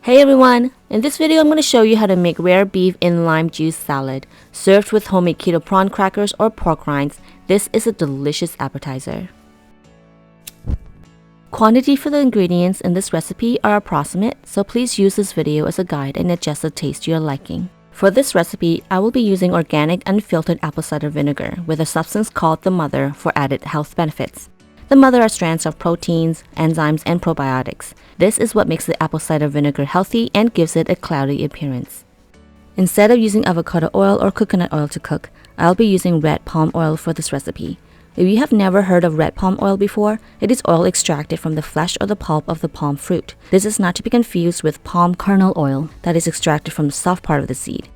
Hey everyone! In this video I'm going to show you how to make rare beef in lime juice salad. Served with homemade keto prawn crackers or pork rinds, this is a delicious appetizer. Quantity for the ingredients in this recipe are approximate, so please use this video as a guide and adjust the taste to your liking. For this recipe, I will be using organic unfiltered apple cider vinegar with a substance called the mother for added health benefits. The mother are strands of proteins, enzymes, and probiotics. This is what makes the apple cider vinegar healthy and gives it a cloudy appearance. Instead of using avocado oil or coconut oil to cook, I'll be using red palm oil for this recipe. If you have never heard of red palm oil before, it is oil extracted from the flesh or the pulp of the palm fruit. This is not to be confused with palm kernel oil that is extracted from the soft part of the seed.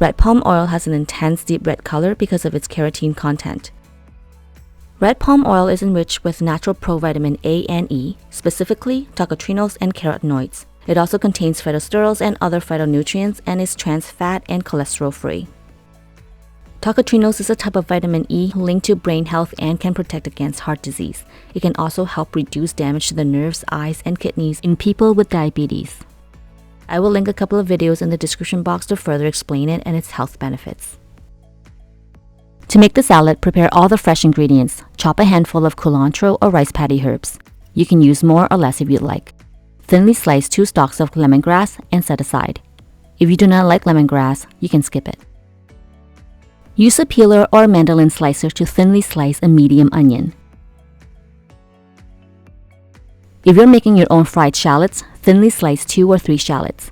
Red palm oil has an intense deep red color because of its carotene content. Red palm oil is enriched with natural provitamin A and E, specifically tocotrienals and carotenoids. It also contains phytosterols and other phytonutrients and is trans fat and cholesterol free. Tocotrienals is a type of vitamin E linked to brain health and can protect against heart disease. It can also help reduce damage to the nerves, eyes, and kidneys in people with diabetes. I will link a couple of videos in the description box to further explain it and its health benefits. To make the salad, prepare all the fresh ingredients. Chop a handful of cilantro or rice paddy herbs. You can use more or less if you'd like. Thinly slice 2 stalks of lemongrass and set aside. If you do not like lemongrass, you can skip it. Use a peeler or a mandolin slicer to thinly slice a medium onion. If you're making your own fried shallots, thinly slice 2 or 3 shallots.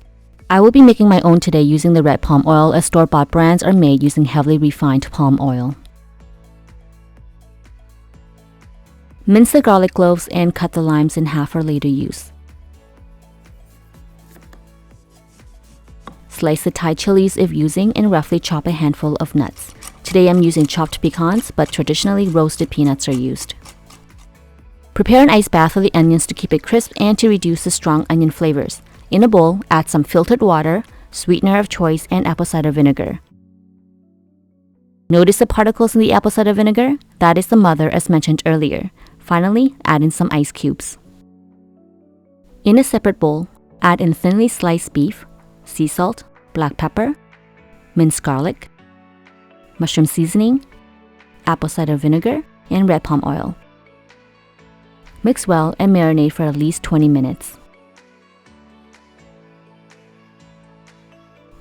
I will be making my own today using the red palm oil as store-bought brands are made using heavily refined palm oil. Mince the garlic cloves and cut the limes in half for later use. Slice the Thai chilies if using and roughly chop a handful of nuts. Today I'm using chopped pecans, but traditionally roasted peanuts are used. Prepare an ice bath for the onions to keep it crisp and to reduce the strong onion flavors. In a bowl, add some filtered water, sweetener of choice, and apple cider vinegar. Notice the particles in the apple cider vinegar? That is the mother as mentioned earlier. Finally, add in some ice cubes. In a separate bowl, add in thinly sliced beef, sea salt, black pepper, minced garlic, mushroom seasoning, apple cider vinegar, and red palm oil. Mix well and marinate for at least 20 minutes.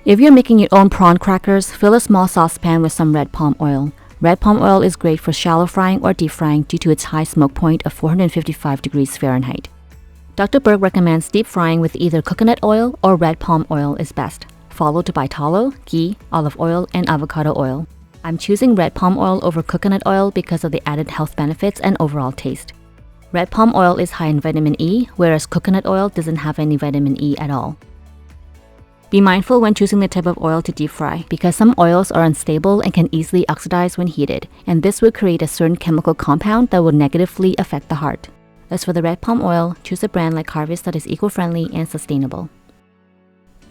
If you're making your own prawn crackers, fill a small saucepan with some red palm oil. Red palm oil is great for shallow frying or deep frying due to its high smoke point of 455 degrees Fahrenheit. Dr. Berg recommends deep frying with either coconut oil or red palm oil is best, followed by tallow, ghee, olive oil, and avocado oil. I'm choosing red palm oil over coconut oil because of the added health benefits and overall taste. Red palm oil is high in vitamin E, whereas coconut oil doesn't have any vitamin E at all. Be mindful when choosing the type of oil to deep fry because some oils are unstable and can easily oxidize when heated, and this will create a certain chemical compound that will negatively affect the heart. As for the red palm oil, choose a brand like HARVIST that is eco-friendly and sustainable.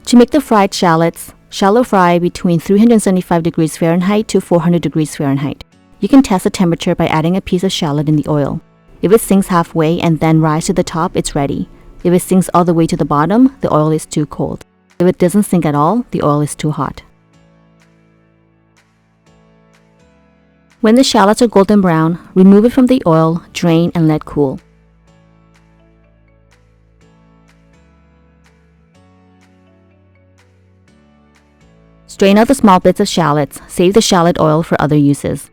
To make the fried shallots, shallow fry between 375 degrees Fahrenheit to 400 degrees Fahrenheit. You can test the temperature by adding a piece of shallot in the oil. If it sinks halfway and then rise to the top, it's ready. If it sinks all the way to the bottom, the oil is too cold. If it doesn't sink at all, the oil is too hot. When the shallots are golden brown, remove it from the oil, drain, and let cool. Strain out the small bits of shallots. Save the shallot oil for other uses.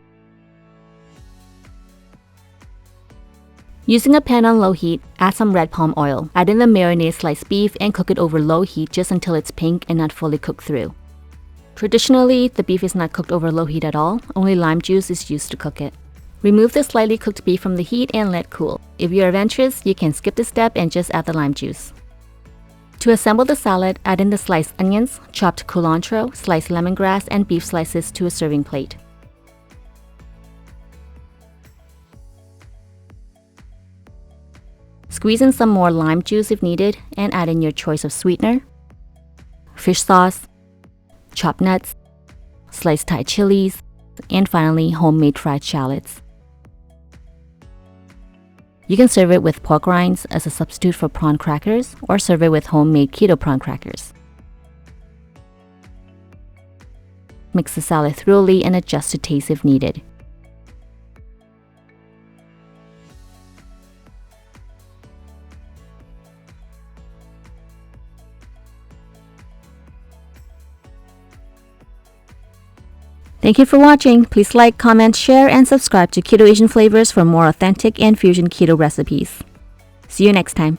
Using a pan on low heat, add some red palm oil. Add in the marinated sliced beef and cook it over low heat just until it's pink and not fully cooked through. Traditionally, the beef is not cooked over low heat at all, only lime juice is used to cook it. Remove the slightly cooked beef from the heat and let cool. If you're adventurous, you can skip this step and just add the lime juice. To assemble the salad, add in the sliced onions, chopped cilantro, sliced lemongrass, and beef slices to a serving plate. Squeeze in some more lime juice if needed and add in your choice of sweetener, fish sauce, chopped nuts, sliced Thai chilies, and finally homemade fried shallots. You can serve it with pork rinds as a substitute for prawn crackers, or serve it with homemade keto prawn crackers. Mix the salad thoroughly and adjust to taste if needed. Thank you for watching. Please like, comment, share, and subscribe to Keto Asian Flavors for more authentic and fusion keto recipes. See you next time.